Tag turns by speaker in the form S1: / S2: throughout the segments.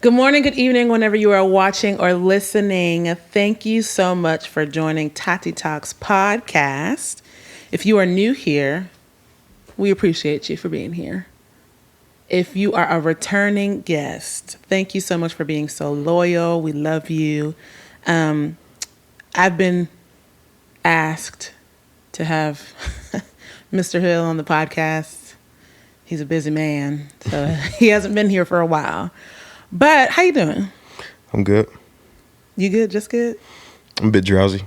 S1: Good morning, good evening, whenever you are watching or listening. Thank you so much for joining TatiiTalks podcast. If you are new here, we appreciate you for being here. If you are a returning guest, thank you so much for being so loyal. We love you. I've been asked to have Mr. Hill on the podcast. He's a busy man, so he hasn't been here for a while. But how you doing?
S2: I'm good.
S1: You good? Just good?
S2: I'm a bit drowsy.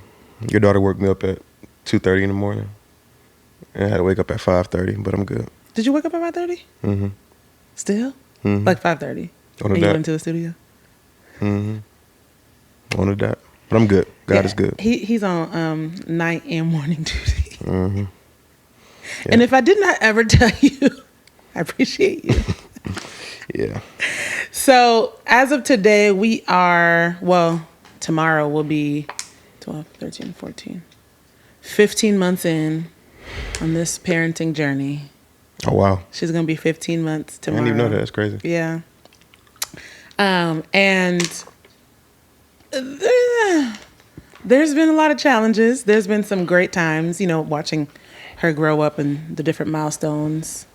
S2: Your daughter woke me up at 2:30 in the morning. And I had to wake up at 5:30, but I'm good.
S1: Did you wake up at 5:30?
S2: Mm-hmm.
S1: Still?
S2: Mm-hmm.
S1: Like 5:30?
S2: On a
S1: And you
S2: dot.
S1: went into the studio?
S2: Mm-hmm. On a dot. But I'm good. God is good.
S1: He's on night and morning duty.
S2: Mm-hmm. Yeah.
S1: And if I did not ever tell you, I appreciate you.
S2: Yeah.
S1: So as of today, tomorrow will be 12, 13, 14, 15 months in on this parenting journey.
S2: Oh, wow.
S1: She's going to be 15 months
S2: I
S1: tomorrow.
S2: didn't even know that. That's crazy.
S1: Yeah. And there's been a lot of challenges. There's been some great times, watching her grow up and the different milestones.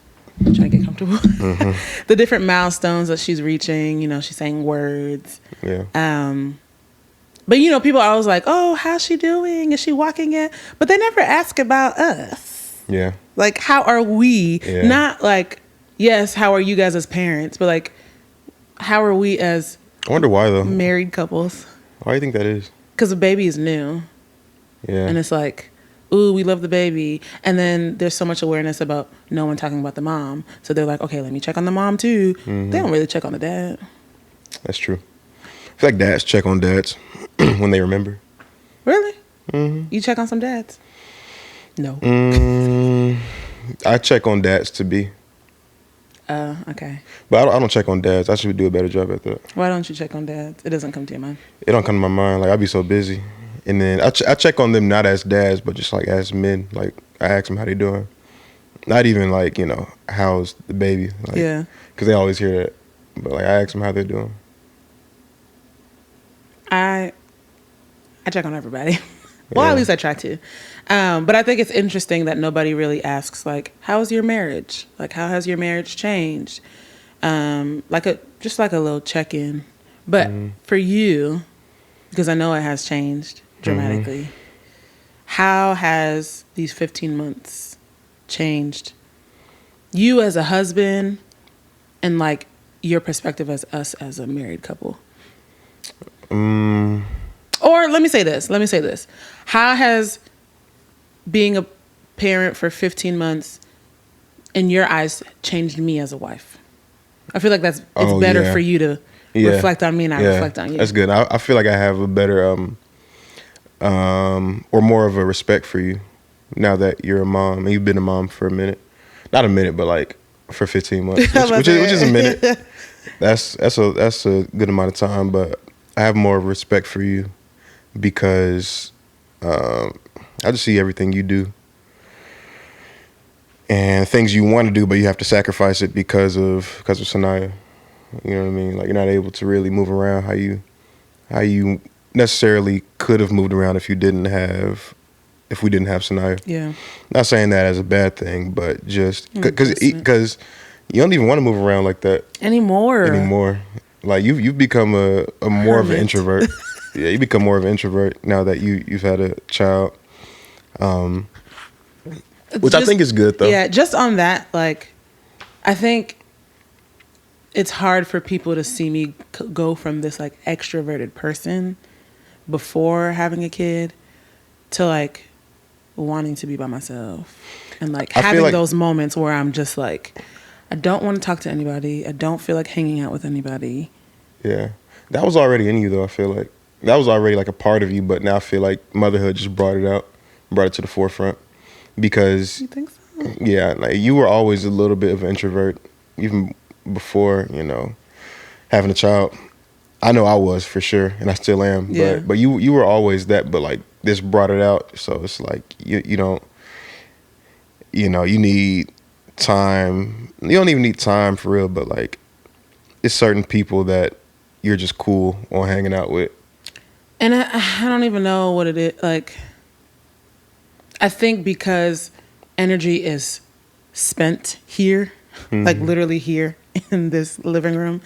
S1: I'm trying to get comfortable.
S2: Mm-hmm.
S1: The different milestones that she's reaching. She's saying words.
S2: Yeah.
S1: But people are always like, "Oh, how's she doing? Is she walking yet?" But they never ask about us.
S2: Yeah.
S1: Like, how are we?
S2: Yeah.
S1: Not like, yes, how are you guys as parents? But like, how are we as
S2: I wonder why, though.
S1: married couples?
S2: Why do you think that is?
S1: Because the baby is new.
S2: Yeah.
S1: And it's like, ooh, we love the baby. And then there's so much awareness about no one talking about the mom. So they're like, okay, let me check on the mom too.
S2: Mm-hmm.
S1: They don't really check on the dad.
S2: That's true. I feel like dads check on dads when they remember.
S1: Really?
S2: Mm-hmm.
S1: You check on some dads? No.
S2: I check on dads to be.
S1: Okay.
S2: But I don't check on dads. I should do a better job at that.
S1: Why don't you check on dads? It doesn't come to your mind.
S2: It don't come to my mind. Like, I be so busy. And then I check on them not as dads, but just like as men. Like, I ask them how they doing. Not even like, how's the baby? Like,
S1: Yeah.
S2: Because they always hear that. But like, I ask them how they're doing.
S1: I check on everybody. Well,
S2: Yeah.
S1: at least I try to. But I think it's interesting that nobody really asks, like, how's your marriage? Like, how has your marriage changed? Just like a little check-in. But for you, because I know it has changed dramatically, how has these 15 months changed you as a husband and like your perspective as us as a married couple? Or let me say this. How has being a parent for 15 months in your eyes changed me as a wife? I feel like it's better for you to reflect on me and I reflect on you.
S2: That's good. I feel like I have a better or more of a respect for you now that you're a mom and you've been a mom for a minute. Not a minute, but like for 15 months, which is a minute. That's a good amount of time, but I have more respect for you because I just see everything you do and things you want to do, but you have to sacrifice it because of Sanaya. You know what I mean? Like, you're not able to really move around how you necessarily could have moved around if we didn't have Sanaya.
S1: Yeah.
S2: Not saying that as a bad thing, but just because you don't even want to move around like that anymore. Like, you've become a more of an introvert. Yeah, you become more of an introvert now that you've had a child, which I think is good though.
S1: Yeah, just on that, like, I think it's hard for people to see me go from this like extroverted person before having a kid to like wanting to be by myself and like having those moments where I'm just like, I don't want to talk to anybody. I don't feel like hanging out with anybody.
S2: Yeah, that was already in you though. I feel like that was already like a part of you, but now I feel like motherhood just brought it to the forefront because.
S1: You think so?
S2: Yeah, like you were always a little bit of an introvert even before, having a child. I know I was for sure, and I still am.
S1: Yeah.
S2: But you were always that. But like this brought it out, so it's like you don't, you need time. You don't even need time for real, but like it's certain people that you're just cool on hanging out with?
S1: And I don't even know what it is. Like, I think because energy is spent here, like literally here in this living room,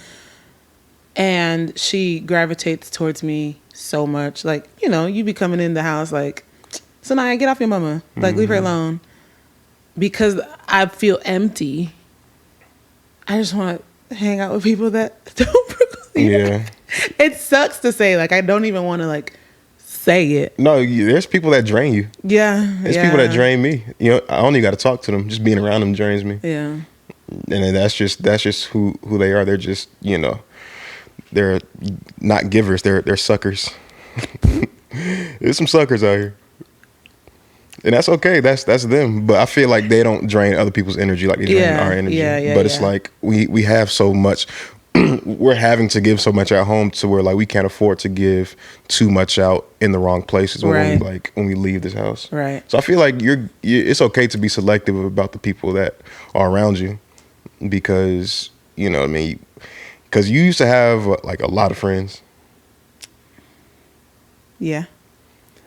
S1: and she gravitates towards me so much. Like, you know, you be coming in the house like, Sanaya, get off your mama. Like, leave her alone. Because I feel empty, I just want to hang out with people that don't proclaim.
S2: Yeah.
S1: It sucks to say. Like, I don't even want to, like, say it.
S2: No, there's people that drain you.
S1: Yeah.
S2: There's people that drain me. You know, I only got to talk to them. Just being around them drains me.
S1: Yeah.
S2: And then that's just who they are. They're just, you know, they're not givers. They're suckers. There's some suckers out here. And that's okay. That's them. But I feel like they don't drain other people's energy like they drain our energy. But it's like we have so much. We're having to give so much at home to where like we can't afford to give too much out in the wrong places when we leave this house.
S1: Right.
S2: So I feel like it's okay to be selective about the people that are around you, because you know what I mean. Because you used to have like a lot of friends.
S1: Yeah.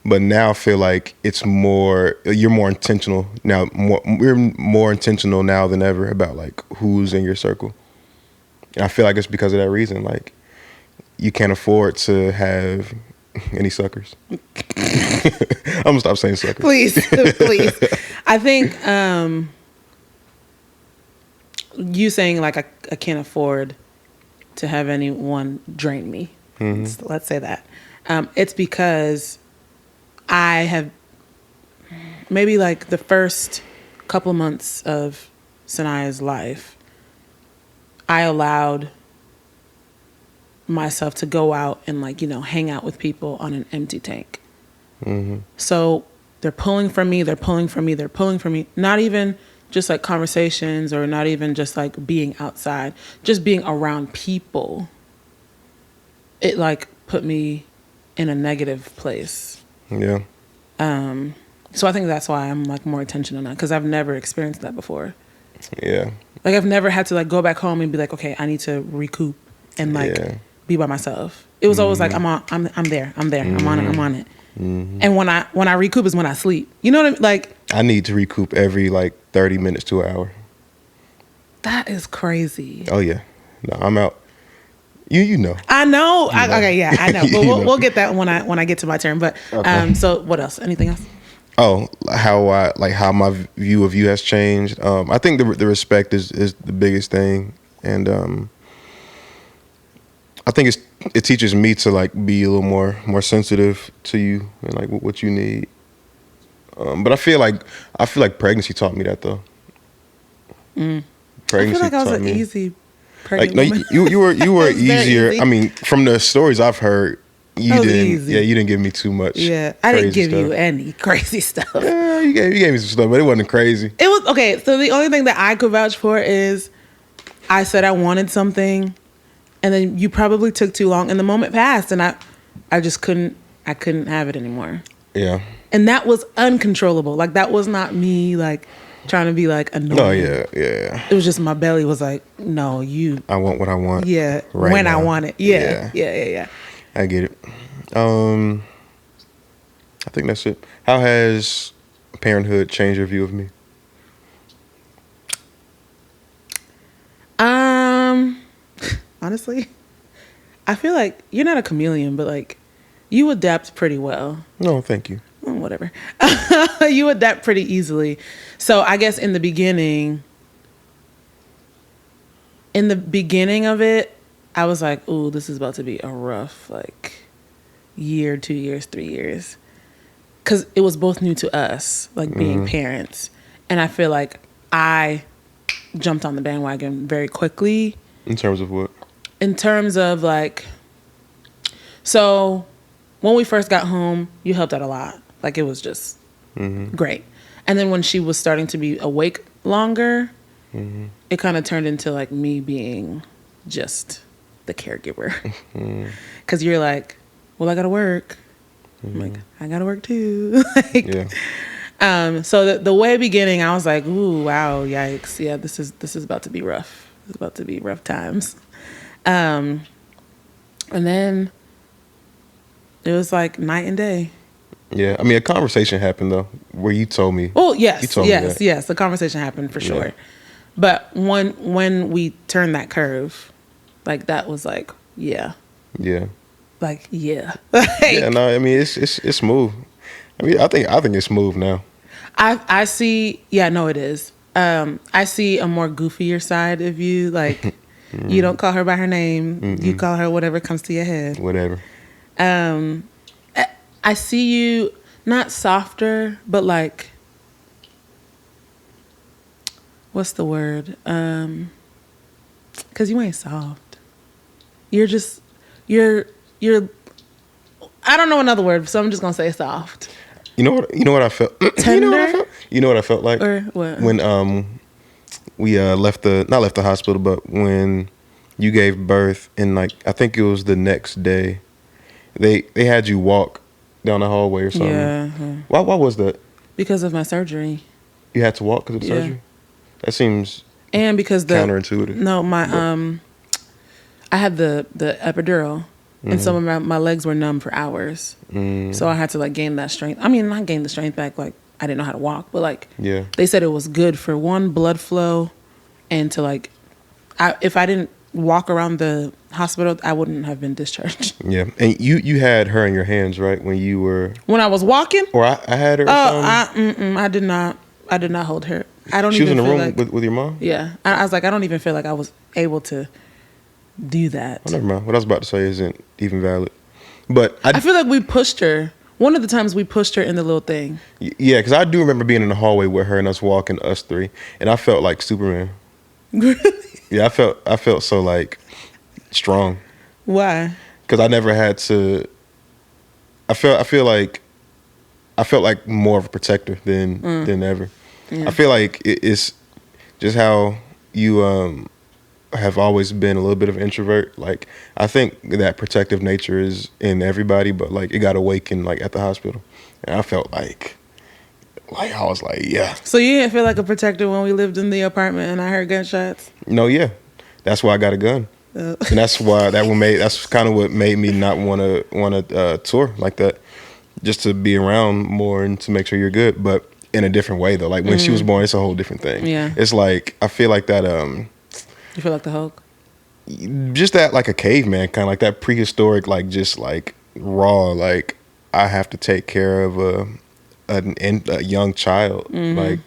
S2: But now I feel like you're more intentional now. We're more intentional now than ever about like who's in your circle. And I feel like it's because of that reason. Like, you can't afford to have any suckers. I'm gonna stop saying suckers.
S1: Please. I think you saying like I can't afford to have anyone drain me. Let's say that. It's because I have maybe like the first couple months of Sanaya's life, I allowed myself to go out and like, you know, hang out with people on an empty tank. So they're pulling from me. Not even just like conversations or not even just like being outside, just being around people. It like put me in a negative place.
S2: Yeah.
S1: So I think that's why I'm like more intentional now, because I've never experienced that before.
S2: Yeah.
S1: Like I've never had to like go back home and be like, okay, I need to recoup and like be by myself. It was always like I'm there. I'm on it. And when I recoup is when I sleep. You know what I mean? Like
S2: I need to recoup every like 30 minutes to an hour.
S1: That is crazy.
S2: Oh yeah. No, I'm out. You know.
S1: I know.
S2: You know.
S1: Okay, yeah, I know. But we'll get that when I get to my turn. But
S2: okay.
S1: So what else? Anything else?
S2: Oh, how my view of you has changed. I think the respect is the biggest thing, and I think it teaches me to like be a little more sensitive to you and like what you need. But I feel like pregnancy taught me that though. Pregnancy
S1: I feel like I was an
S2: me.
S1: easy pregnant
S2: like, no,
S1: woman.
S2: you were easier.
S1: Easy.
S2: I mean, from the stories I've heard, you didn't.
S1: Easy.
S2: Yeah, you didn't give me too much.
S1: Yeah, I didn't give
S2: stuff.
S1: you any crazy stuff.
S2: Yeah, you gave me some stuff, but it wasn't crazy.
S1: It was okay. So the only thing that I could vouch for is I said I wanted something, and then you probably took too long, and the moment passed, and I just couldn't have it anymore.
S2: Yeah.
S1: And that was uncontrollable. Like that was not me like trying to be like annoying.
S2: No, yeah. It
S1: was just my belly was like, no,
S2: I want what I want.
S1: Yeah,
S2: right
S1: when
S2: now.
S1: I want it. Yeah.
S2: I get it. I think that's it. How has parenthood changed your view of me?
S1: Honestly, I feel like you're not a chameleon, but like you adapt pretty well.
S2: No, thank you.
S1: Well, whatever. You adapt pretty easily. So I guess in the beginning of it, I was like, ooh, this is about to be a rough like year, 2 years, 3 years. Because it was both new to us, like being parents. And I feel like I jumped on the bandwagon very quickly.
S2: In terms of what?
S1: In terms of like, so when we first got home, you helped out a lot. Like it was just great. And then when she was starting to be awake longer, it kind of turned into like me being just the caregiver. Because you're like, well, I got to work. I'm like, I got to work too. Like,
S2: yeah.
S1: So the way beginning, I was like, ooh, wow, yikes. Yeah, this is about to be rough. It's about to be rough times. And then it was like night and day.
S2: Yeah, I mean, a conversation happened though, where you told me.
S1: Oh yes,
S2: you told me that.
S1: yes. The conversation happened for sure. But when we turned that curve, like that was like, yeah. Like, yeah.
S2: Yeah, no, I mean it's smooth. I mean, I think it's smooth now.
S1: I see. Yeah, no, it is. I see a more goofier side of you. Like, you don't call her by her name. Mm-mm. You call her whatever comes to your head.
S2: Whatever.
S1: I see you not softer, but like, what's the word? 'Cause you ain't soft. You're just, you're. I don't know another word, so I'm just gonna say soft.
S2: You know what I felt.
S1: Tender.
S2: You know what I felt like.
S1: Or what?
S2: When we not left the hospital, but when you gave birth, and like I think it was the next day, they had you walk down the hallway or something.
S1: Yeah.
S2: Why was that?
S1: Because of my surgery.
S2: You had to walk because of the surgery? That seems
S1: and because
S2: counterintuitive.
S1: No, I had the epidural, and some of my legs were numb for hours. So I had to like gain that strength. I mean, not gain the strength back, like I didn't know how to walk, but like they said it was good for one, blood flow, and to like, if I didn't walk around the hospital, I wouldn't have been discharged.
S2: Yeah, and you had her in your hands, right, when
S1: I was walking,
S2: or I had her.
S1: I did not hold her. I don't. She even was in the
S2: room with your mom.
S1: Yeah, I was like, I don't even feel like I was able to do that.
S2: Oh, never mind. What I was about to say isn't even valid. But I
S1: feel like we pushed her. One of the times we pushed her in the little thing.
S2: Yeah, because I do remember being in the hallway with her and us walking, us three, and I felt like Superman.
S1: Really?
S2: Yeah, I felt so like strong.
S1: Why?
S2: Because I never had to. I felt like more of a protector than ever. Yeah. I feel like it's just how you have always been a little bit of an introvert. Like I think that protective nature is in everybody, but like it got awakened like at the hospital, and I felt like I was like, yeah.
S1: So you didn't feel like a protector when we lived in the apartment and I heard gunshots?
S2: No, yeah, that's why I got a gun, and that's why that's kind of what made me not want to tour like that, just to be around more and to make sure you're good, but in a different way though. Like when she was born, it's a whole different thing.
S1: Yeah,
S2: it's like I feel like that.
S1: You feel like the Hulk?
S2: Just that, like a caveman, kind of like that prehistoric, like just like raw. Like I have to take care of a young child. Like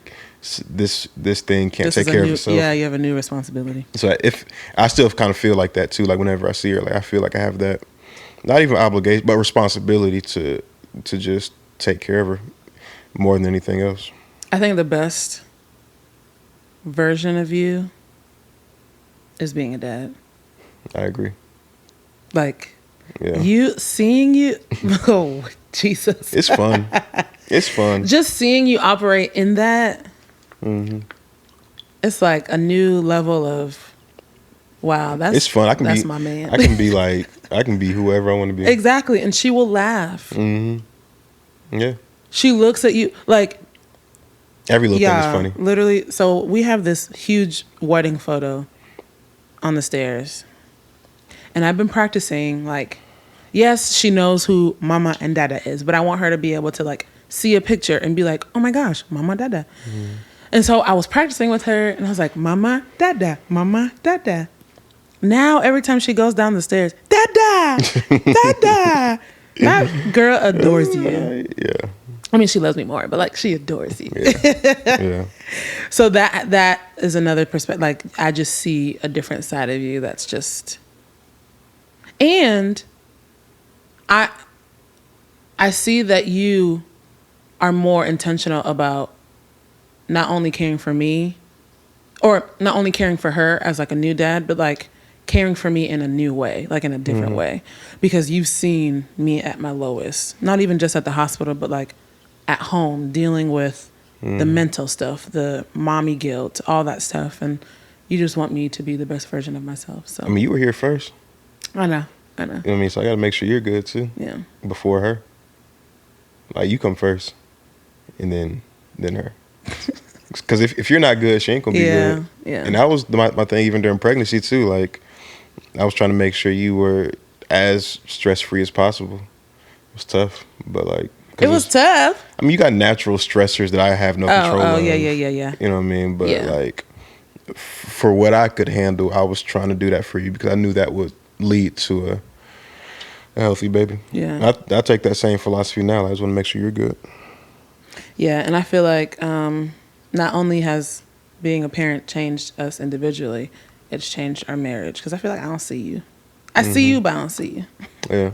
S2: this thing can't take care of itself.
S1: Yeah, you have a new responsibility.
S2: So if I still kind of feel like that too. Like whenever I see her, like I feel like I have that, not even obligation, but responsibility to just take care of her more than anything else.
S1: I think the best version of you is being a dad.
S2: I agree.
S1: Like, seeing you, oh, Jesus.
S2: It's fun. It's fun.
S1: Just seeing you operate in that, it's like a new level of, wow,
S2: it's fun. That's
S1: my man.
S2: I can be whoever I want to be.
S1: Exactly. And she will laugh.
S2: Yeah.
S1: She looks at you like,
S2: every little thing is funny.
S1: Literally. So we have this huge wedding photo on the stairs, and I've been practicing, like, yes, she knows who Mama and Dada is, but I want her to be able to like see a picture and be like, oh my gosh, Mama, Dada. And so I was practicing with her, and I was like, Mama, Dada, Mama, Dada. Now every time she goes down the stairs, Dada, Dada. That girl adores you.
S2: Yeah.
S1: I mean, she loves me more, but like she adores you.
S2: Yeah.
S1: So that is another perspective. Like I just see a different side of you. That's just, and I see that you are more intentional about not only caring for me, or not only caring for her as like a new dad, but like caring for me in a new way, like in a different way, because you've seen me at my lowest, not even just at the hospital, but like at home, dealing with the mental stuff, the mommy guilt, all that stuff. And you just want me to be the best version of myself. So
S2: I mean, you were here first.
S1: I know.
S2: You know what I mean? So I got to make sure you're good too.
S1: Yeah.
S2: Before her. Like you come first and then her. Because if you're not good, she ain't going to be good.
S1: Yeah.
S2: And that was my thing even during pregnancy too. Like I was trying to make sure you were, as stress free as possible. It was tough, but like
S1: it was tough.
S2: I mean, you got natural stressors that I have no control of.
S1: Yeah.
S2: You know what I mean? But
S1: Yeah.
S2: like for what I could handle, I was trying to do that for you because I knew that would lead to a healthy baby.
S1: Yeah.
S2: I take that same philosophy now. I just want to make sure you're good.
S1: Yeah, and I feel like not only has being a parent changed us individually, it's changed our marriage. Because I feel like I don't see you. I see you, but I don't see you.
S2: Yeah.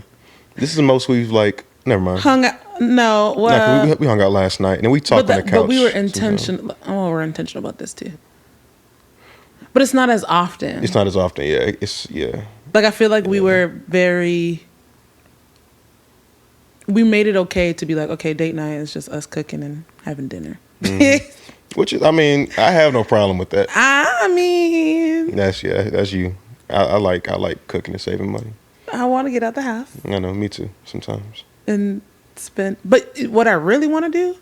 S2: This is the most we've like. Never mind.
S1: Hung out. No, well,
S2: we hung out last night and then we talked on the couch.
S1: But we were intentional. Oh, we're intentional about this too. But it's not as often.
S2: It's not as often. Yeah.
S1: Like I feel like we were very. We made it okay to be like, okay, date night is just us cooking and having dinner.
S2: Which is, I mean, I have no problem with that.
S1: I mean,
S2: That's you. I like cooking and saving money.
S1: I want to get out the house
S2: I know, me too. Sometimes.
S1: and spend. But what I really want to do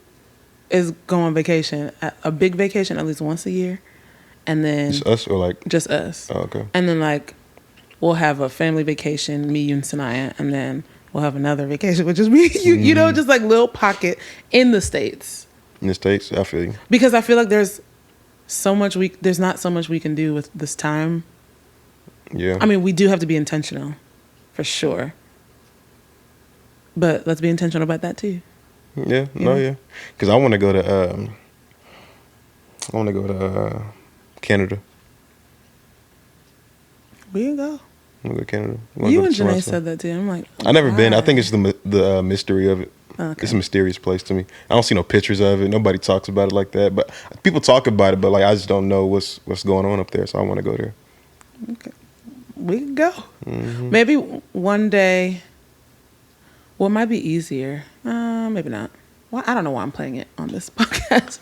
S1: is go on vacation, a big vacation, at least once a year, and then
S2: Just us or like
S1: just us.
S2: Oh, okay.
S1: And then like we'll have a family vacation, me, you, and Sanaya, and then we'll have another vacation, which is me, you. You know, just like little pocket in the States.
S2: In the States, I feel you.
S1: Because I feel like there's not so much we can do with this time.
S2: Yeah.
S1: I mean, we do have to be intentional, for sure. But let's be intentional about that too.
S2: Yeah. Yeah. Because I want to go to Canada.
S1: We can go.
S2: I want to go to Canada.
S1: You and Janae said that too. I'm like,
S2: I never been. I
S1: why?
S2: think it's the mystery of it.
S1: Okay.
S2: It's a mysterious place to me. I don't see no pictures of it. Nobody talks about it like that. But people talk about it. But like I just don't know what's going on up there. So I want to go there.
S1: Okay. We can go. Maybe one day. Well, it might be easier. Maybe not. Well, I don't know why I'm playing it on this podcast.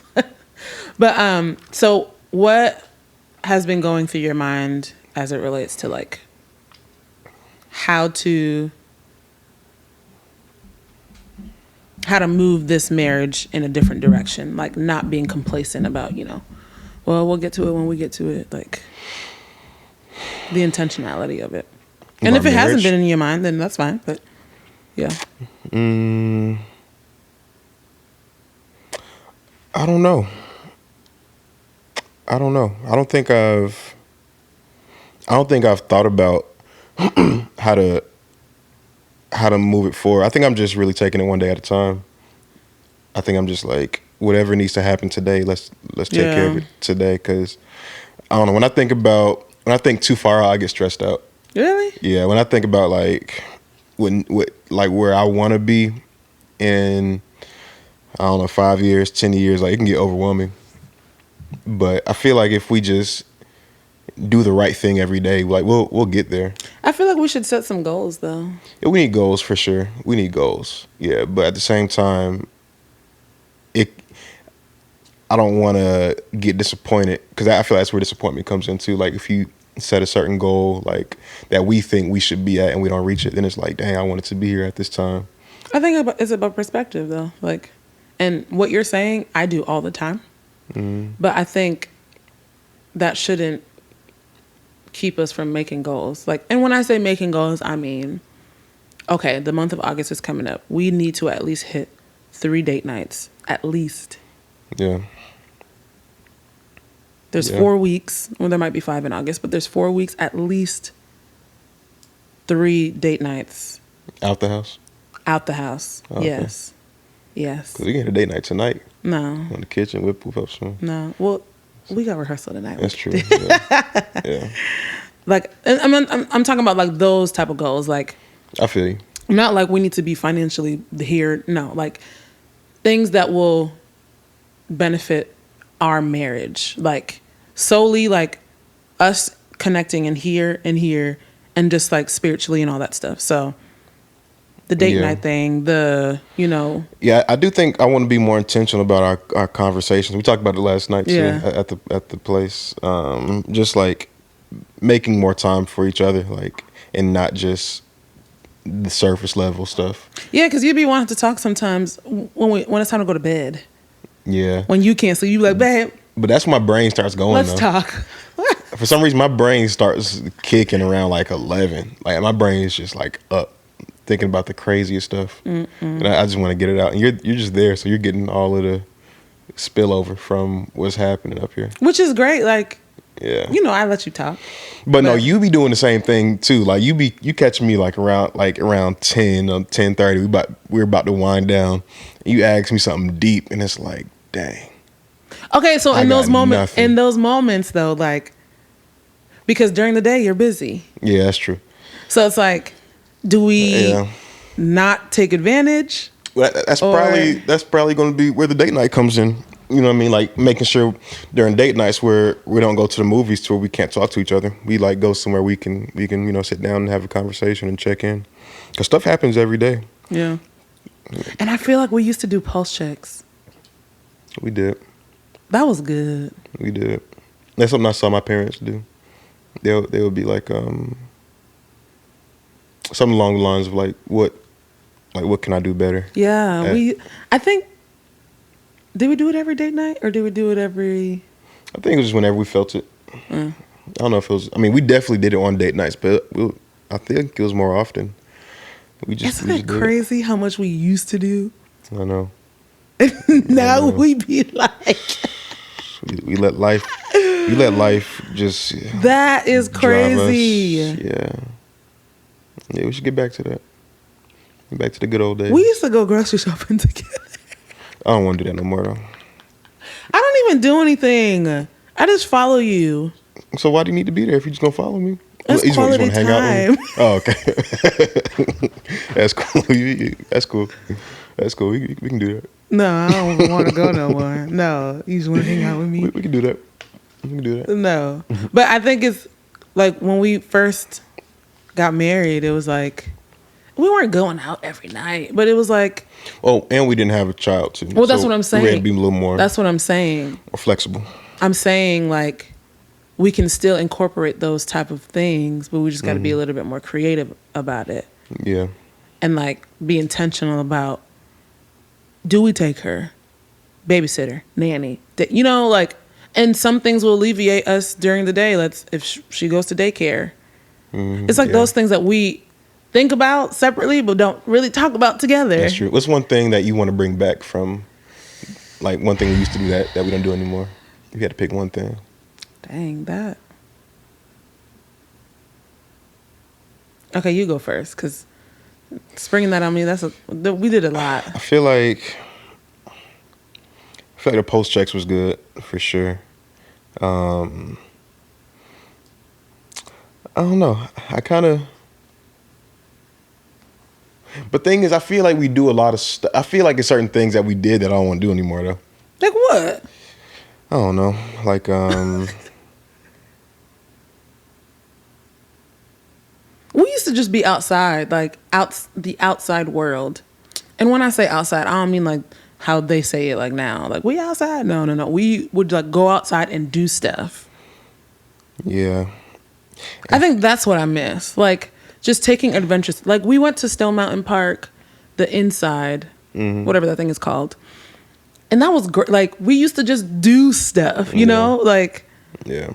S1: But so what has been going through your mind as it relates to like how to move this marriage in a different direction, like not being complacent about, well, we'll get to it when we get to it, like the intentionality of it. And if it hasn't been in your mind, then that's fine. But yeah.
S2: I don't know. I don't think I've thought about how to move it forward. I think I'm just really taking it one day at a time. I think I'm just like, whatever needs to happen today, let's take care of it today. Because I don't know, when I think too far out, I get stressed out.
S1: Really?
S2: Yeah, when I think about like where I want to be in, I don't know, 5 years, 10 years, like it can get overwhelming. But I feel like if we just do the right thing every day, like we'll get there.
S1: I feel like we should set some goals though.
S2: Yeah, we need goals for sure. We need goals. Yeah, but at the same time, I don't want to get disappointed because I feel that's where disappointment comes into. Like if you set a certain goal like that we think we should be at and we don't reach it, then it's like, dang, I wanted to be here at this time.
S1: I think it's about perspective though. Like, and what you're saying, I do all the time. But I think that shouldn't keep us from making goals. Like, and when I say making goals, I mean, okay, the month of August is coming up. We need to at least hit 3 date nights, at least.
S2: Yeah.
S1: There's 4 weeks. Well, there might be 5 in August, but there's 4 weeks, at least 3 date nights.
S2: Out the house?
S1: Out the house. Oh, yes. Okay. Yes.
S2: Because we can have a date night tonight.
S1: No.
S2: In the kitchen, whip up some.
S1: No. Well, we got rehearsal tonight.
S2: That's true. Yeah.
S1: Like, I'm talking about like those type of goals. Like,
S2: I feel you.
S1: Not like we need to be financially here. No, like things that will benefit our marriage. Like solely like us connecting in here and just like spiritually and all that stuff. So the date night thing, Yeah,
S2: I do think I want to be more intentional about our conversations. We talked about it last night too at the place. Just like making more time for each other, like, and not just the surface level stuff.
S1: Yeah, because you'd be wanting to talk sometimes when it's time to go to bed.
S2: Yeah.
S1: When you can't, so you like, babe.
S2: But that's when my brain starts going.
S1: Let's talk.
S2: For some reason, my brain starts kicking around like 11. Like my brain is just like up, thinking about the craziest stuff, and I just want to get it out. And you're just there, so you're getting all of the spillover from what's happening up here.
S1: Which is great. Like,
S2: Yeah,
S1: you know, I let you talk.
S2: but no, you be doing the same thing too. Like you catch me like around 10 or 10:30. We're about to wind down. You ask me something deep, and it's like, dang.
S1: Okay, so
S2: I
S1: in
S2: got
S1: those moments though, like, because during the day you're busy.
S2: Yeah, that's true.
S1: So it's like, do we not take advantage?
S2: Well, that's probably going to be where the date night comes in. You know what I mean? Like making sure during date nights where we don't go to the movies to where we can't talk to each other. We like go somewhere we can sit down and have a conversation and check in. Because stuff happens every day.
S1: Yeah. And I feel like we used to do pulse checks.
S2: We did.
S1: That was good.
S2: We did. That's something I saw my parents do. They would be like something along the lines of like what can I do better?
S1: Yeah, I think, did we do it every date night or did we do it every?
S2: I think it was just whenever we felt it. I don't know if it was. I mean, we definitely did it on date nights, but I think it was more often.
S1: Isn't it crazy how much we used to do?
S2: I know.
S1: Now we be like.
S2: We let life just.
S1: That is crazy.
S2: Yeah, we should get back to that. Get back to the good old days.
S1: We used to go grocery shopping together.
S2: I don't want to do that no more though.
S1: I don't even do anything. I just follow you.
S2: So why do you need to be there if you're just gonna follow me?
S1: It's
S2: you
S1: quality
S2: just wanna
S1: time.
S2: Hang out with me? Oh, okay. That's cool. That's cool. That's cool. We can do that.
S1: No, I don't want to go no more. No, you just want to hang out with me.
S2: We can do that. We can do that.
S1: No, but I think it's like when we first got married, it was like we weren't going out every night, but it was like.
S2: Oh, and we didn't have a child too.
S1: Well, that's what I'm saying.
S2: We had to be a little more.
S1: That's what I'm saying.
S2: More flexible.
S1: I'm saying like we can still incorporate those type of things, but we just got to be a little bit more creative about it.
S2: Yeah.
S1: And like be intentional about. Do we take her? Babysitter, nanny. You know, like, and some things will alleviate us during the day. If she goes to daycare. It's like those things that we think about separately, but don't really talk about together.
S2: That's true. What's one thing that you want to bring back from, like one thing we used to do that we don't do anymore? If you had to pick one thing.
S1: Dang, that. Okay, you go first, because springing that on me, we did a lot.
S2: I feel like the post checks was good for sure. I don't know. But thing is, I feel like we do a lot of stuff. I feel like there's certain things that we did that I don't want to do anymore though.
S1: Like what?
S2: I don't know. Like
S1: we used to just be outside, like the outside world. And when I say outside, I don't mean like how they say it like now. Like we outside? No. We would like go outside and do stuff.
S2: Yeah.
S1: I think that's what I miss. Like just taking adventures. Like we went to Stone Mountain Park, the inside, whatever that thing is called. And that was great. Like we used to just do stuff, you know? Like
S2: yeah.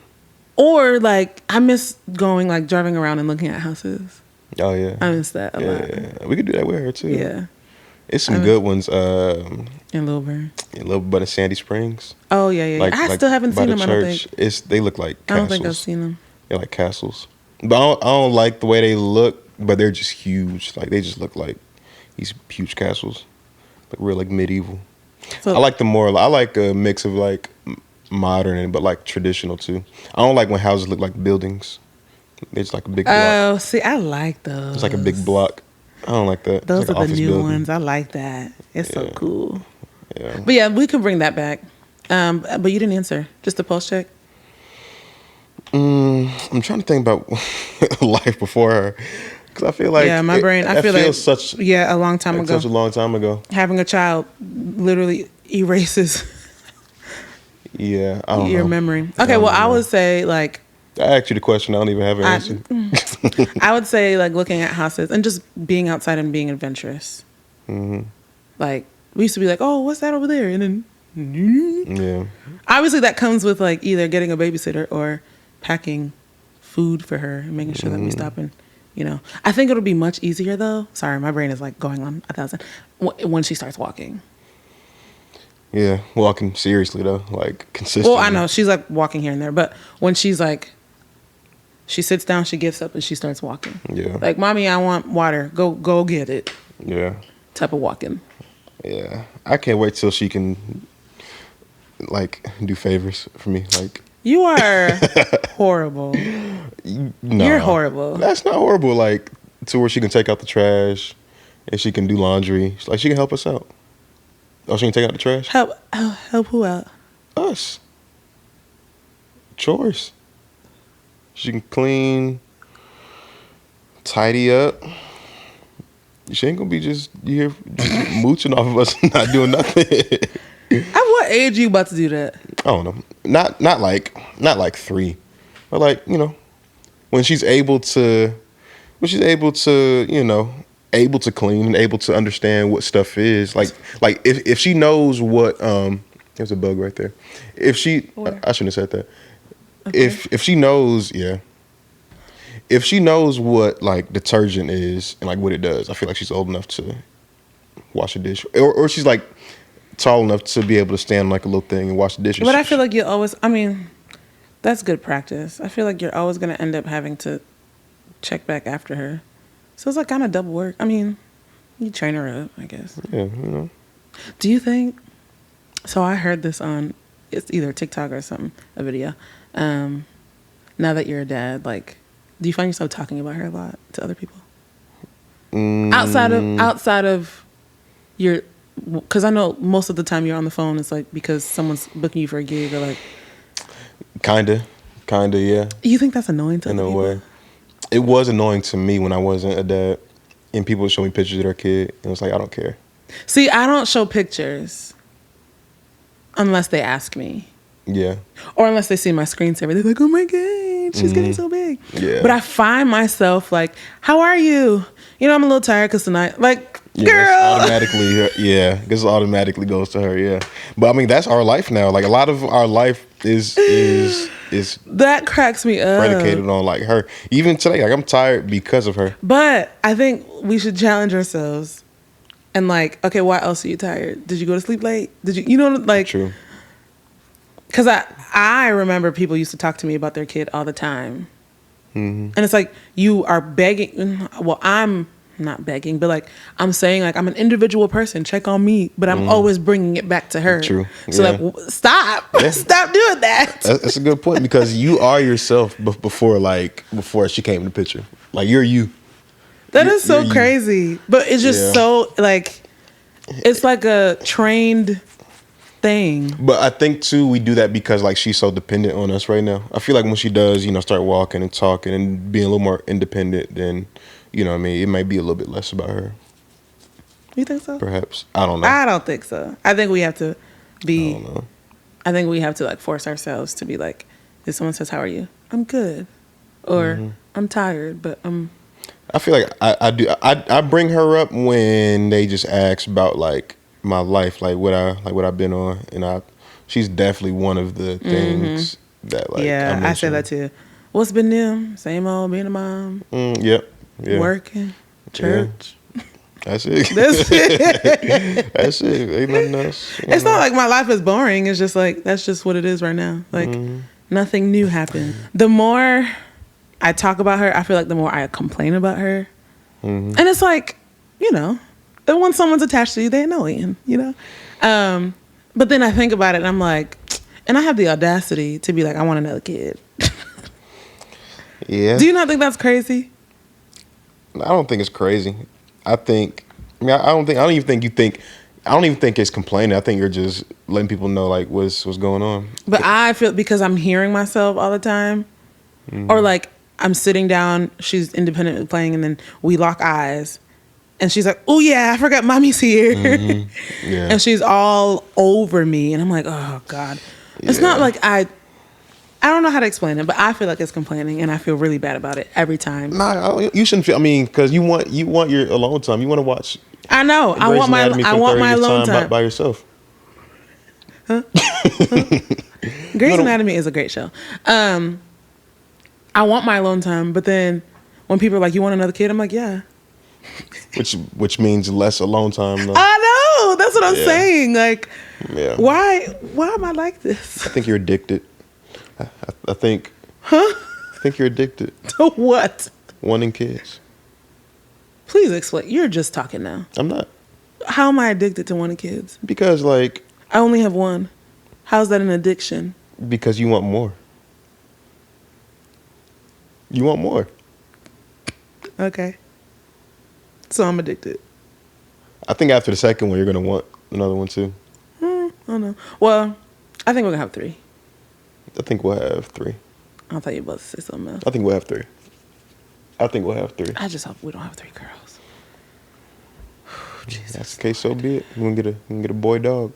S1: Or like I miss going like driving around and looking at houses.
S2: Oh yeah.
S1: I miss that a lot.
S2: Yeah. We could do that with her too.
S1: Yeah.
S2: It's some good ones.
S1: In Lilburn.
S2: In Lilburn, but in Sandy Springs.
S1: Oh yeah. I still haven't seen them. I don't think.
S2: They look like castles.
S1: I don't think I've seen them.
S2: They're like castles, but I don't like the way they look. But they're just huge. Like they just look like these huge castles, like real like medieval. So, I like a mix of like modern but like traditional too. I don't like when houses look like buildings. It's like a big block.
S1: Oh, see, I like those.
S2: It's like a big block. I don't like that.
S1: Those
S2: like
S1: are the new ones. I like that. It's so cool.
S2: Yeah.
S1: But yeah, we can bring that back. But you didn't answer. Just the pulse check.
S2: I'm trying to think about life before her, because I feel like
S1: my brain. I feel like a long time ago.
S2: Such a long time ago.
S1: Having a child literally erases.
S2: Yeah, I don't know.
S1: Your memory. Okay, well, I would say like.
S2: I asked you the question. I don't even have an answer.
S1: I would say like looking at houses and just being outside and being adventurous. Like we used to be like, oh, what's that over there? And then.
S2: Yeah.
S1: Obviously, that comes with like either getting a babysitter or packing food for her and making sure that we stop and, I think it'll be much easier though. Sorry, my brain is like going on 1,000 when she starts walking.
S2: Yeah, walking seriously though, like consistently.
S1: Well, I know she's like walking here and there, but when she's like, she sits down, she gets up, and she starts walking.
S2: Yeah.
S1: Like, mommy, I want water. Go get it.
S2: Yeah.
S1: Type of walking.
S2: Yeah, I can't wait till she can like do favors for me. Like,
S1: you are horrible.
S2: No,
S1: you're horrible.
S2: That's not horrible. Like, to where she can take out the trash and she can do laundry. Like, she can help us out. Oh, she can take out the trash?
S1: Help who out?
S2: Us. Chores. She can clean, tidy up. She ain't gonna be just mooching off of us and not doing nothing.
S1: At what age are you about to do that?
S2: I don't know. Not like 3, but like, when she's able to, able to clean and able to understand what stuff is. Like if she knows what there's a bug right there. If she I shouldn't have said that. Okay. If she knows, if she knows what like detergent is and like what it does, I feel like she's old enough to wash a dish, or she's like tall enough to be able to stand like a little thing and wash the dishes.
S1: But I feel like you always, that's good practice. I feel like you're always going to end up having to check back after her. So it's like kind of double work. You train her up, I guess.
S2: Yeah,
S1: Do you think, so I heard this on, it's either TikTok or something, a video. Now that you're a dad, like, do you find yourself talking about her a lot to other people? Outside of your, because I know most of the time you're on the phone, it's like because someone's booking you for a gig or like.
S2: Kinda, yeah.
S1: You think that's annoying to other people? In a way.
S2: It was annoying to me when I wasn't a dad and people would show me pictures of their kid and it was like, I don't care.
S1: See, I don't show pictures unless they ask me.
S2: Yeah.
S1: Or unless they see my screensaver. They're like, oh my God, she's getting so big.
S2: Yeah.
S1: But I find myself like, how are you? I'm a little tired because tonight, like, girl.
S2: This automatically goes to her, yeah. But that's our life now. Like, a lot of our life is
S1: that cracks me up.
S2: Predicated on like her. Even today, like I'm tired because of her.
S1: But I think we should challenge ourselves and like, okay, why else are you tired? Did you go to sleep late? Did you like?
S2: True.
S1: Because I remember people used to talk to me about their kid all the time. Mm-hmm. And it's like, you are begging. Well, I'm not begging, but like I'm saying, like I'm an individual person. Check on me, but I'm always bringing it back to her.
S2: True.
S1: So like, stop doing that.
S2: That's a good point because you are yourself before she came in the picture. Like you're you.
S1: That is so crazy, but it's just so like it's like a trained thing.
S2: But I think too we do that because like she's so dependent on us right now. I feel like when she does, start walking and talking and being a little more independent, then it might be a little bit less about her.
S1: You think so?
S2: Perhaps. I don't know.
S1: I don't think so. I think we have to be.
S2: I don't know.
S1: I think we have to like force ourselves to be like, if someone says, "How are you?" I'm good, or I'm tired, but I'm.
S2: I feel like I do. I bring her up when they just ask about like my life, like what I've been on, and she's definitely one of the things that like.
S1: Yeah, I say that too. What's been new? Same old being a mom.
S2: Yep. Yeah.
S1: Working, church.
S2: Yeah. That's it. That's it. Ain't nothing else.
S1: It's not like my life is boring. It's just like that's just what it is right now. Like nothing new happened. The more I talk about her, I feel like the more I complain about her. And it's like, when someone's attached to you, they're annoying, But then I think about it and I'm like, and I have the audacity to be like, I want another kid.
S2: Yeah.
S1: Do you not think that's crazy?
S2: I don't think it's crazy. I don't even think it's complaining. I think you're just letting people know like what's going on.
S1: But I feel because I'm hearing myself all the time, or like I'm sitting down, she's independently playing, and then we lock eyes, and she's like, "Oh yeah, I forgot mommy's here,"
S2: Yeah.
S1: and she's all over me, and I'm like, "Oh God." It's not like I don't know how to explain it, but I feel like it's complaining, and I feel really bad about it every time.
S2: Nah, you shouldn't feel. Because you want your alone time. You want to watch.
S1: I know. I want my alone time
S2: by yourself.
S1: Huh? Grey's Anatomy is a great show. I want my alone time, but then when people are like, "You want another kid?" I'm like, "Yeah."
S2: Which means less alone time, though.
S1: I know. That's what I'm
S2: Yeah.
S1: saying. Like,
S2: Yeah.
S1: why am I like this?
S2: I think you're addicted. I think.
S1: Huh?
S2: I think you're addicted.
S1: To what?
S2: Wanting kids.
S1: Please explain. You're just talking now.
S2: I'm not.
S1: How am I addicted to wanting kids?
S2: Because like.
S1: I only have one. How's that an addiction?
S2: Because you want more. You want more.
S1: Okay. So I'm addicted.
S2: I think after the second one, you're gonna want another one too.
S1: I don't know. Well, I think we're gonna have 3.
S2: I think we'll have 3.
S1: I thought you were about to say something else.
S2: I think we'll have 3. I think we'll have 3.
S1: I just hope we don't have 3 girls. Jesus.
S2: That's the case. So be it. We're gonna get a boy dog.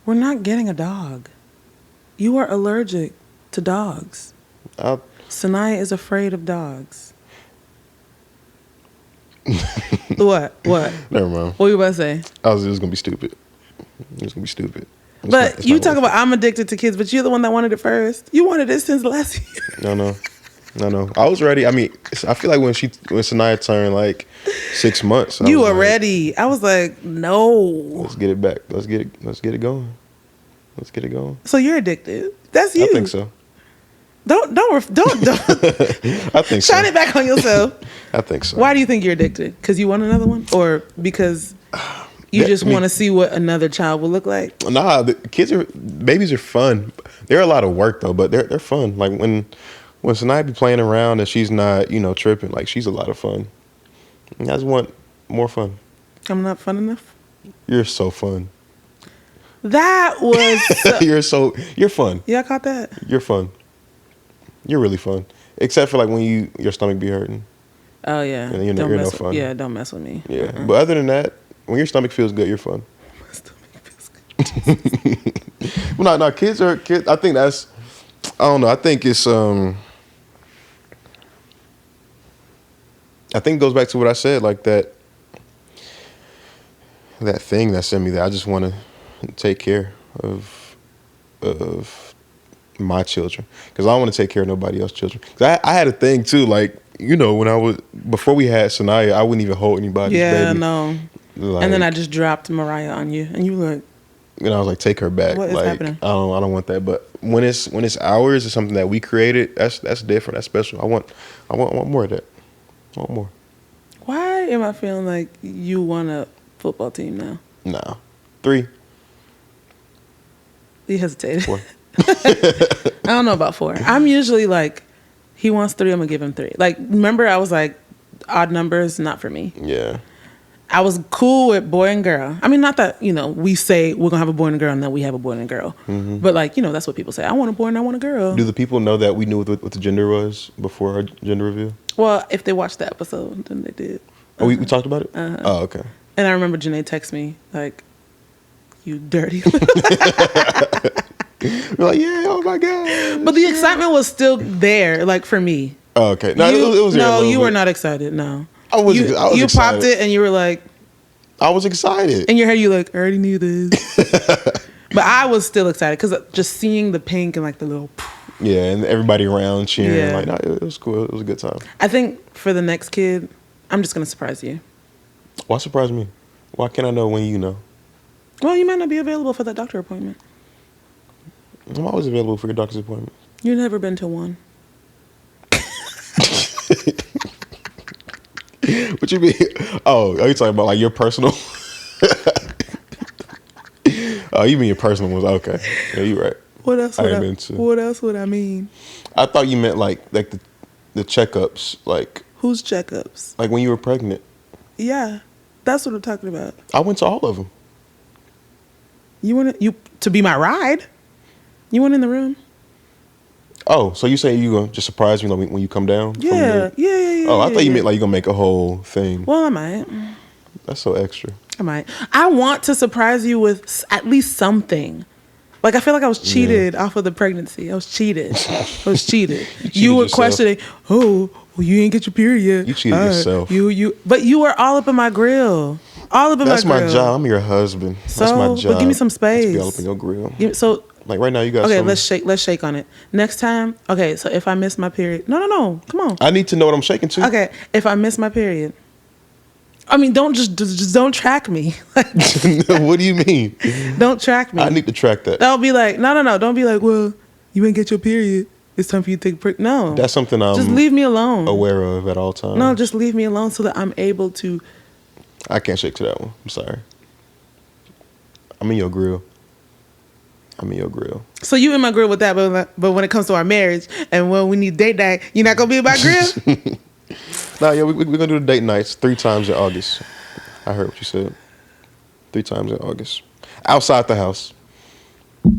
S1: We're not getting a dog. You are allergic to dogs. Sanaya is afraid of dogs. What?
S2: Never mind.
S1: What were you about to say?
S2: It was gonna be stupid. It was gonna be stupid.
S1: But you talk about I'm addicted to kids, but you're the one that wanted it first. You wanted it since last year.
S2: No. I was ready. I mean, I feel like when Sanaya turned like 6 months,
S1: You were ready. I was like, no.
S2: Let's get it back. Let's get it going.
S1: So you're addicted. That's you.
S2: I think so.
S1: Don't.
S2: I think so.
S1: Shine it back on yourself.
S2: I think so.
S1: Why do you think you're addicted? Because you want another one, or because you just want to see what another child will look like?
S2: Nah, babies are fun. They're a lot of work though, but they're fun. Like when Sanaya be playing around and she's not, tripping, like she's a lot of fun. I just want more fun.
S1: I'm not fun enough?
S2: You're so fun.
S1: That was
S2: you're fun.
S1: Yeah, I caught that.
S2: You're fun. You're really fun. Except for like when your stomach be hurting.
S1: Oh yeah.
S2: And you're no fun.
S1: Yeah, don't mess with me.
S2: Yeah. But other than that, when your stomach feels good, you're fun.
S1: My stomach feels good.
S2: Well, no, kids. I think that's, I don't know. I think it's I think it goes back to what I said, like that thing that's in me that I just want to take care of my children, because I don't want to take care of nobody else's children. 'Cause I had a thing too, like when before we had Sanaya, I wouldn't even hold anybody's baby.
S1: Yeah, no.
S2: Like,
S1: and then I just dropped Mariah on you, and you were like,
S2: and I was like, take her back.
S1: What is
S2: like,
S1: happening?
S2: I don't want that. But when it's ours, it's something that we created. That's different. That's special. I want more of that. I want more.
S1: Why am I feeling like you want a football team now?
S2: Nah, 3.
S1: You hesitated.
S2: 4.
S1: I don't know about 4. I'm usually like, he wants 3, I'm gonna give him 3. Like, remember I was like, odd numbers, not for me.
S2: Yeah.
S1: I was cool with boy and girl. I mean, not that, we say we're gonna have a boy and a girl and then we have a boy and a girl. Mm-hmm. But like, that's what people say. I want a boy and I want a girl.
S2: Do the people know that we knew what the gender was before our gender reveal?
S1: Well, if they watched the episode, then they did.
S2: Oh, we talked about it?
S1: Uh-huh.
S2: Oh, okay.
S1: And I remember Janae text me, like, you dirty.
S2: We're like, yeah, oh my God.
S1: But the excitement was still there, like, for me.
S2: Oh, okay. No, it was there.
S1: No, you were not excited, no.
S2: I was
S1: you
S2: excited.
S1: Popped it and you were like...
S2: I was excited.
S1: In your head, you like, I already knew this. But I was still excited because just seeing the pink and like the little...
S2: Yeah, and everybody around cheering.
S1: Yeah.
S2: Like, no, it was cool. It was a good time.
S1: I think for the next kid, I'm just going to surprise you.
S2: Why surprise me? Why can't I know when you know?
S1: Well, you might not be available for that doctor appointment.
S2: I'm always available for your doctor's appointment.
S1: You've never been to one.
S2: What you mean? Oh, are you talking about like your personal? Oh, you mean your personal ones? Okay, yeah, you're right.
S1: What else? What else would I mean?
S2: I thought you meant like the checkups, like
S1: whose checkups?
S2: Like when you were pregnant.
S1: Yeah, that's what I'm talking about.
S2: I went to all of them.
S1: You to be my ride? You went in the room?
S2: Oh, so you say you gonna just surprise me like when you come down?
S1: Yeah.
S2: Oh, I thought you meant like you gonna make a whole thing.
S1: Well, I might.
S2: That's so extra.
S1: I might. I want to surprise you with at least something. Like, I feel like I was cheated off of the pregnancy. I was cheated. You were
S2: yourself.
S1: questioning, well, you ain't get your period yet.
S2: You cheated yourself.
S1: But you were all up in my grill. All up in
S2: That's
S1: my grill.
S2: my job. I'm your husband.
S1: So,
S2: that's my job.
S1: but give me some space.
S2: Be all up in your grill.
S1: So
S2: Like right now, you got.
S1: Okay, let's shake on it. Next time, okay. So if I miss my period, no, come on.
S2: I need to know what I'm shaking to.
S1: Okay, if I miss my period, I mean, don't just don't track me.
S2: What do you mean?
S1: Don't track me.
S2: I need to track that.
S1: Don't be like, no. Don't be like, well, you ain't get your period. It's time for you to take a break. No,
S2: That's something I'm
S1: just leave me alone.
S2: Aware of at all times.
S1: No, just leave me alone so that I'm able to.
S2: I can't shake to that one. I'm sorry. I'm in your grill.
S1: So you in my grill with that, but when it comes to our marriage and when we need date night, you're not gonna be in my grill.
S2: Nah, yeah, we're gonna do the date nights 3 times in August. I heard what you said. 3 times in August, outside the house. I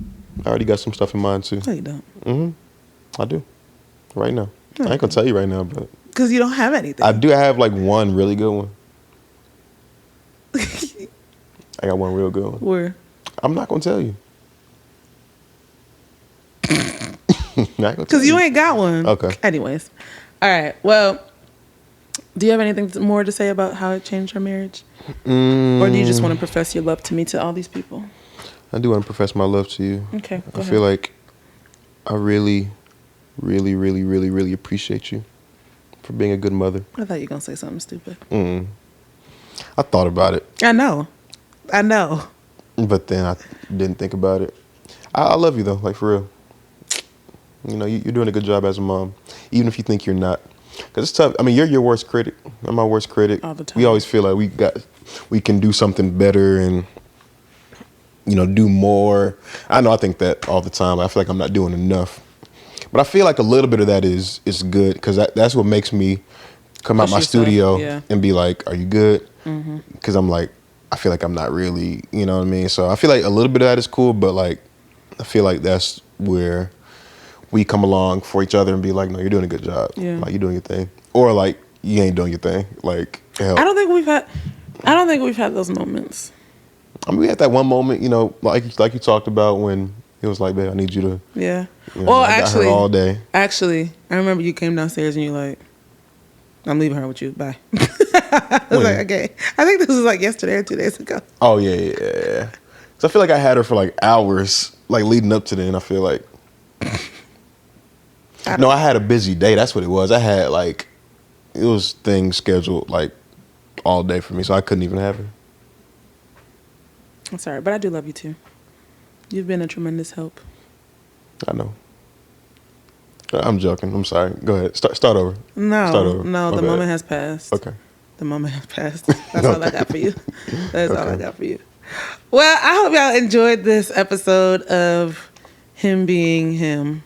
S2: already got some stuff in mind too.
S1: No, you don't.
S2: I do. Right now. I ain't gonna tell you right now, but
S1: because you don't have anything.
S2: I do have like one really good one. I got one real good one.
S1: Where?
S2: I'm not gonna tell you.
S1: Because you ain't got one.
S2: Okay.
S1: Anyways. All right. Well, do you have anything more to say about how it changed your marriage? Or do you just want to profess your love to me, to all these people?
S2: I do want to profess my love to you.
S1: Okay.
S2: I feel like I really, really, really, really, really appreciate you for being a good mother.
S1: I thought you were going to say something stupid.
S2: I thought about it.
S1: I know.
S2: But then I didn't think about it. I love you though, like for real. You know, you're doing a good job as a mom, even if you think you're not. Because it's tough. I mean, you're your worst critic. I'm my worst critic.
S1: All the time.
S2: We always feel like we can do something better and, you know, do more. I know I think that all the time. I feel like I'm not doing enough. But I feel like a little bit of that is good because that's what makes me come out my studio and be like, are you good? Because I'm like, I feel like I'm not really, you know what I mean? So I feel like a little bit of that is cool, but like, I feel like that's where we come along for each other and be like, no, you're doing a good job.
S1: Yeah.
S2: Like, you're doing your thing. Or like, you ain't doing your thing. Like, help.
S1: I don't think we've had those moments.
S2: I mean, we had that one moment, you know, like you talked about when it was like, babe, I need you to.
S1: Yeah.
S2: You know, I got her all day.
S1: Actually, I remember you came downstairs and you're like, I'm leaving her with you. Bye. I was like, okay. I think this was like yesterday or 2 days ago.
S2: Oh, yeah. So I feel like I had her for like hours, like leading up to then. I feel like. I had a busy day. That's what it was. I had like, it was things scheduled like all day for me, so I couldn't even have her.
S1: I'm sorry, but I do love you too. You've been a tremendous help.
S2: I know. I'm joking. I'm sorry. Go ahead. Start over.
S1: No. The moment has passed.
S2: Okay.
S1: The moment has passed. That's all I got for you. That's all I got for you. Well, I hope y'all enjoyed this episode of him being him.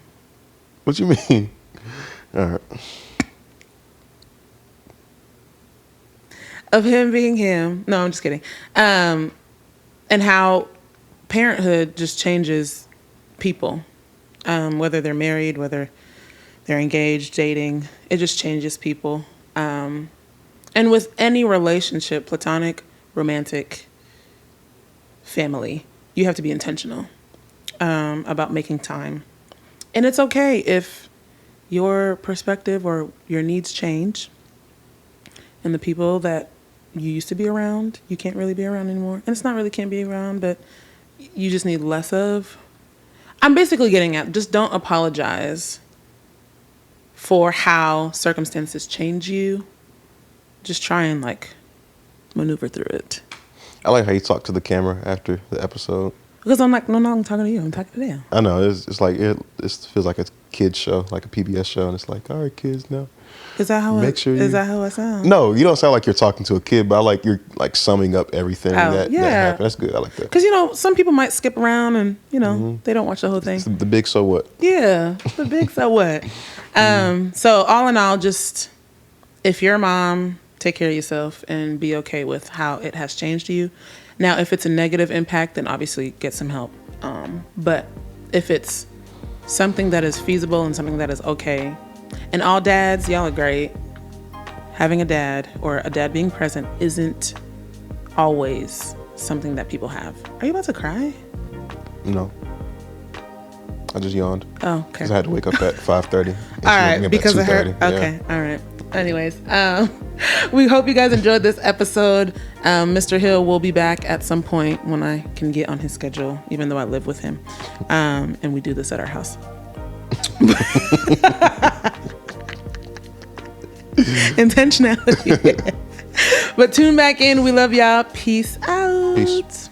S2: What you mean? All right.
S1: Of him being him. No, I'm just kidding. And how parenthood just changes people. Whether they're married, whether they're engaged, dating. It just changes people. And with any relationship, platonic, romantic, family, you have to be intentional about making time. And it's okay if your perspective or your needs change and the people that you used to be around, you can't really be around anymore. And it's not really can't be around, but you just need less of. I'm basically getting at, just don't apologize for how circumstances change you. Just try and like maneuver through it.
S2: I like how you talk to the camera after the episode.
S1: Because I'm like, no, I'm talking to you. I'm talking to them.
S2: I know. It's like, it feels like a kid's show, like a PBS show. And it's like, all right, kids, now.
S1: Is that how I sound?
S2: No, you don't sound like you're talking to a kid, but I like you're like summing up everything that happened. That's good. I like that.
S1: Because, some people might skip around and, they don't watch the whole thing.
S2: It's the big so what.
S1: Yeah, the big so what. So all in all, just if you're a mom, take care of yourself and be okay with how it has changed you. Now, if it's a negative impact, then obviously get some help. But if it's something that is feasible and something that is okay, and all dads, y'all are great. Having a dad or a dad being present isn't always something that people have. Are you about to cry?
S2: No. I just yawned.
S1: Oh, okay.
S2: Because I had to wake up at 5:30.
S1: All right, because of her? Okay, all right. Anyways, we hope you guys enjoyed this episode. Mr. Hill will be back at some point when I can get on his schedule, even though I live with him. And we do this at our house. Intentionality. But tune back in. We love y'all. Peace out.
S2: Peace.